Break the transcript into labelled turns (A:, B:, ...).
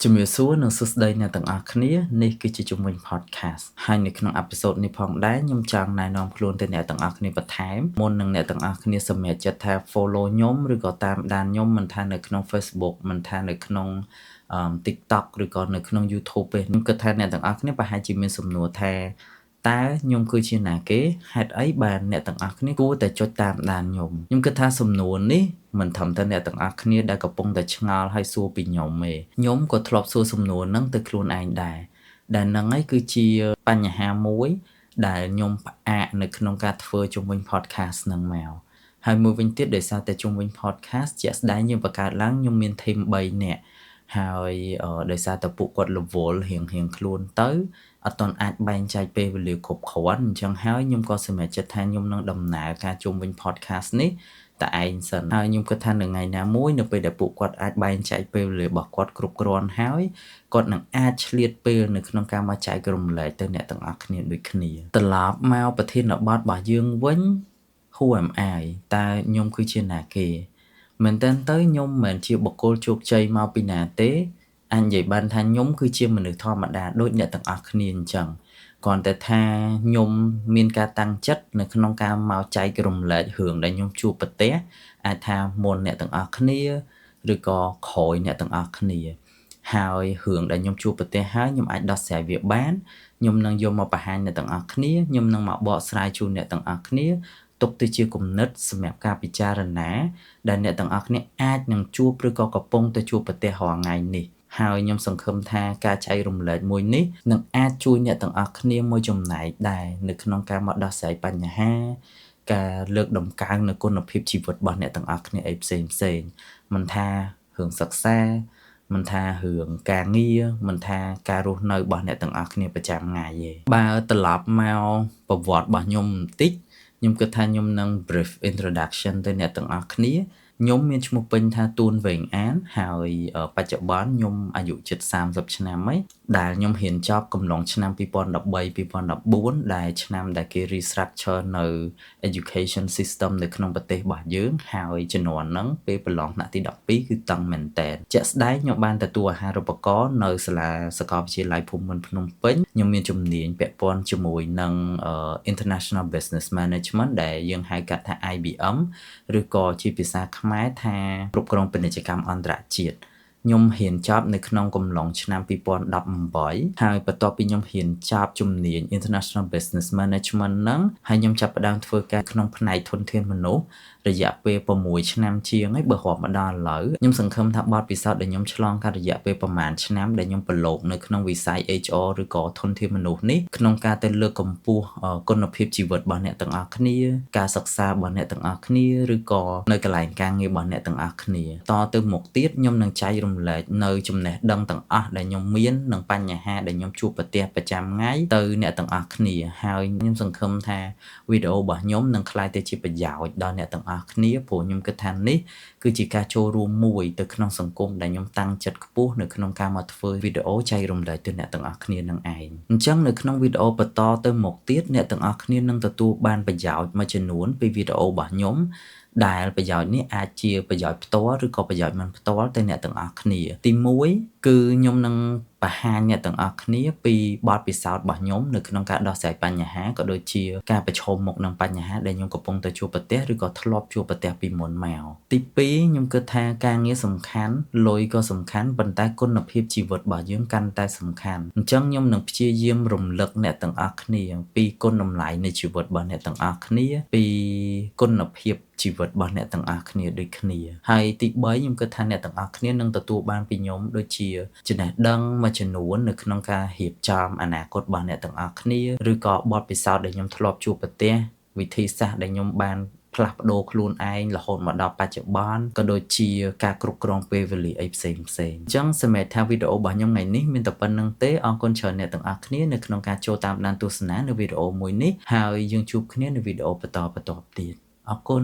A: ជំរាបសួរនិងសួស្តីអ្នកទាំងអស់គ្នានេះគឺជាជំនួយ podcast ហើយនៅក្នុងអេពីសូតនេះផងដែរខ្ញុំចង់ណែនាំខ្លួនទៅអ្នកទាំងអស់គ្នាបន្ថែមមុននឹងអ្នកទាំងអស់គ្នាសម្រេចចិត្តថា follow ខ្ញុំឬក៏តាមដានខ្ញុំមិនថានៅក្នុង Facebook មិនថានៅក្នុង TikTok ឬក៏នៅក្នុង YouTube ទេខ្ញុំគិតថាអ្នកទាំងអស់គ្នាប្រហែលជាមានសំណួរថាតើខ្ញុំគឺជាណាគេហេតុអីបានអ្នកទាំងអស់គ្នាគួរតែចុចតាមដានខ្ញុំគិតថាសំណួរនេះមិនត្រឹមតែអ្នកទាំងអស់គ្នាដែលកំពុងតែឆ្ងល់ហើយសួរពីខ្ញុំទេខ្ញុំក៏ធ្លាប់សួរសំណួរហ្នឹងទៅខ្លួនឯងដែរដែលហ្នឹងឯងគឺជាបញ្ហាមួយដែលខ្ញុំផ្អាកនៅក្នុងការធ្វើជំវិញ podcast ហ្នឹងមកហើយមួយវិញទៀតដោយសារតែជំវិញ podcast ជាក់ស្ដែងយើងបង្កើតឡើងខ្ញុំមាន team 3 នាក់ហើយដោយសារតែពួកគាត់ level រៀងខ្លួនទៅអត់ទាន់អាចបែងចែកពេលវេលាគ្រប់គ្រាន់អញ្ចឹងហើយខ្ញុំក៏សម្រេចចិត្តថាខ្ញុំនឹងដំណើរការជុំវិញ podcast នេះតែឯងសិនហើយខ្ញុំគិតថានៅថ្ងៃណាមួយនៅពេលដែលពួកគាត់អាចបែងចែកពេលវេលារបស់គាត់គ្រប់គ្រាន់ហើយគាត់នឹងអាចឆ្លៀតពេលនៅក្នុងការមកចែករំលែកទៅអ្នកទាំងអស់គ្នាដូចគ្នាត្រឡប់មកប្រធានបទរបស់យើងវិញ Who am I តើខ្ញុំគឺជាណាគេមែនតើខ្ញុំមិនមែនជាបុគ្គលជោគជ័យមកពីណាទេអញនិយាយបានថាខ្ញុំគឺជាមនុស្សធម្មតាដូចអ្នកទាំងអស់គ្នាអញ្ចឹងគ្រាន់តែថាខ្ញុំមានការតាំងចិត្តនៅក្នុងការមកចែករំលែករឿងដែលខ្ញុំជួបប្រទះអាចថាមុនអ្នកទាំងអស់គ្នាឬក៏ក្រោយអ្នកទាំងអស់គ្នាហើយរឿងដែលខ្ញុំជួបប្រទះហើយខ្ញុំអាចដោះស្រាយវាបានខ្ញុំនឹងយកមកបង្ហាញអ្នកទាំងអស់គ្នាខ្ញុំនឹងមកបកស្រាយជូនអ្នកទាំងអស់គ្នាទុកទៅជាគំនិតសម្រាប់ការពិចារណាដែលអ្នកទាំងអស់គ្នាអាចនឹងជួបឬក៏កំពុងតែជួបប្រទះរាល់ថ្ងៃនេះហើយខ្ញុំសង្ឃឹមថាការចែករំលែកមួយនេះនឹងអាចជួយអ្នកទាំងអស់គ្នាមួយចំណែកដែរនៅក្នុងការមកដោះស្រាយបញ្ហាការលើកតម្កើងនៅគុណភាពជីវិតរបស់អ្នកទាំងអស់គ្នាអីផ្សេងមិនថារឿងសិក្សាមិនថារឿងការងារមិនថាការរស់នៅរបស់អ្នកទាំងអស់គ្នាប្រចាំថ្ងៃទេបើត្រឡប់មកប្រវត្តិរបស់ខ្ញុំបន្តិចខ្ញុំគិតថាខ្ញុំនឹង brief introduction ទៅអ្នកទាំងអស់គ្នាខ្ញុំមានឈ្មោះពេញថាទួនវែងអានហើយបច្ចុប្បន្នខ្ញុំអាយុជិត30ឆ្នាំហើយដែលខ្ញុំរៀនចប់កំឡុងឆ្នាំ2013-2014ដែលឆ្នាំដែលគេ restructure នៅ education system នៅក្នុងប្រទេសរបស់យើងហើយជំនាន់ហ្នឹងពេលប្រឡងថ្នាក់ទី12គឺតឹងមែនតើជាក់ស្ដែងខ្ញុំបានទទួលអាហារូបករណ៍នៅសាលាសាកលវិទ្យាល័យភូមិន្ទភ្នំពេញខ្ញុំមានជំនាញពាក់ព័ន្ធជាមួយនឹង International Business Management ដែលយើងហៅកាត់ថា IBM ឬក៏ជាភាសាខ្មែរថាគ្រប់គ្រងពាណិជ្ជកម្មអន្តរជាតិខ្ញុំរៀនចប់នៅក្នុងកំឡុងឆ្នាំ2018ហើយបន្ទាប់ពីខ្ញុំរៀនចប់ជំនាញ International Business Management ហ្នឹងហើយខ្ញុំចាប់ផ្ដើមធ្វើការក្នុងផ្នែកធនធានមនុស្សរយៈពេល6ឆ្នាំជាងហើយបើរាប់មកដល់ឥឡូវខ្ញុំសង្ឃឹមថាបទពិសោធន៍ដែលខ្ញុំឆ្លងកាត់រយៈពេលប្រហែលឆ្នាំដែលខ្ញុំប្រឡូកនៅក្នុងវិស័យ HR ឬក៏ធនធានមនុស្សនេះក្នុងការទៅលើកកម្ពស់គុណភាពជីវិតរបស់អ្នកទាំងអស់គ្នាការសិក្សារបស់អ្នកទាំងអស់គ្នាឬក៏នៅកន្លែងការងាររបស់អ្នកទាំងអស់គ្នាតទៅមុខទៀតខ្ញុំនឹងចែករំលែកនៅចំណេះដឹងទាំងអស់ដែលខ្ញុំមាននិងបញ្ហាដែលខ្ញុំជួបប្រទះប្រចាំថ្ងៃទៅអ្នកទាំងអស់គ្នាហើយខ្ញុំសង្ឃឹមថាវីដេអូរបស់ខ្ញុំនឹងក្លាយទៅជាប្រយោជន៍ដល់អ្នកទាំងអស់គ្នាព្រោះខ្ញុំគិតថានេះគឺជាការចូលរួមមួយទៅក្នុងសង្គមដែលខ្ញុំតាំងចិត្តខ្ពស់នៅក្នុងការមកធ្វើវីដេអូចែករំលែកទៅអ្នកទាំងអស់គ្នានឹងឯងអញ្ចឹងនៅក្នុងវីដេអូបន្តទៅមុខទៀតអ្នកទាំងអស់គ្នានឹងទទួលបានប្រយោជន៍មួយចំនួនពីវីដេអូរបស់ខ្ញុំដែលប្រយោជន៍នេះអាចជាប្រយោជន៍ផ្ទាល់ឬក៏ប្រយោជន៍មិនផ្ទាល់ទៅអ្នកទាំងអស់គ្នាទី1គឺខ្ញុំនឹងបង្ហាញអ្នកទាំងអស់គ្នាពីបទពិសោធន៍របស់ខ្ញុំនៅក្នុងការដោះស្រាយបញ្ហាក៏ដូចជាការប្រឈមមុខនឹងបញ្ហាដែលខ្ញុំកំពុងតែជួបប្រទះឬក៏ធ្លាប់ជួបប្រទះពីមុនមកទី2ខ្ញុំគិតថាការងារសំខាន់លុយក៏សំខាន់ប៉ុន្តែគុណភាពជីវិតរបស់យើងកាន់តែសំខាន់អញ្ចឹងខ្ញុំនឹងព្យាយាមរំលឹកអ្នកទាំងអស់គ្នាពីគុណតម្លៃនៃជីវិតរបស់អ្នកទាំងអស់គ្នាពីគុណភាពជីវិតរបស់អ្នកទាំងអស់គ្នាដូចគ្នាហើយទី3ខ្ញុំគិតថាអ្នកទាំងអស់គ្នានឹងទទួលបានពីខ្ញុំដូចជាចំណេះដឹងមួយចំនួននៅក្នុងការរៀបចំអនាគតរបស់អ្នកទាំងអស់គ្នាឬក៏បទពិសោធន៍ដែលខ្ញុំធ្លាប់ជួបប្រទះវិធីសាស្ត្រដែលខ្ញុំបានផ្លាស់ប្ដូរខ្លួនឯងរហូតមកដល់បច្ចុប្បន្នក៏ដូចជាការគ្រប់គ្រងពេលវេលាអីផ្សេងអញ្ចឹងសម្រាប់ថាវីដេអូរបស់ខ្ញុំថ្ងៃនេះមានតែប៉ុណ្្នឹងទេអរគុណច្រើនអ្នកទាំងអស់គ្នានៅក្នុងការចូលតាមដានទស្សនានៅវីដេអូមួយនេះហើយយើងជួបគ្នានៅវីដេអូបន្តទៀតអរគុណ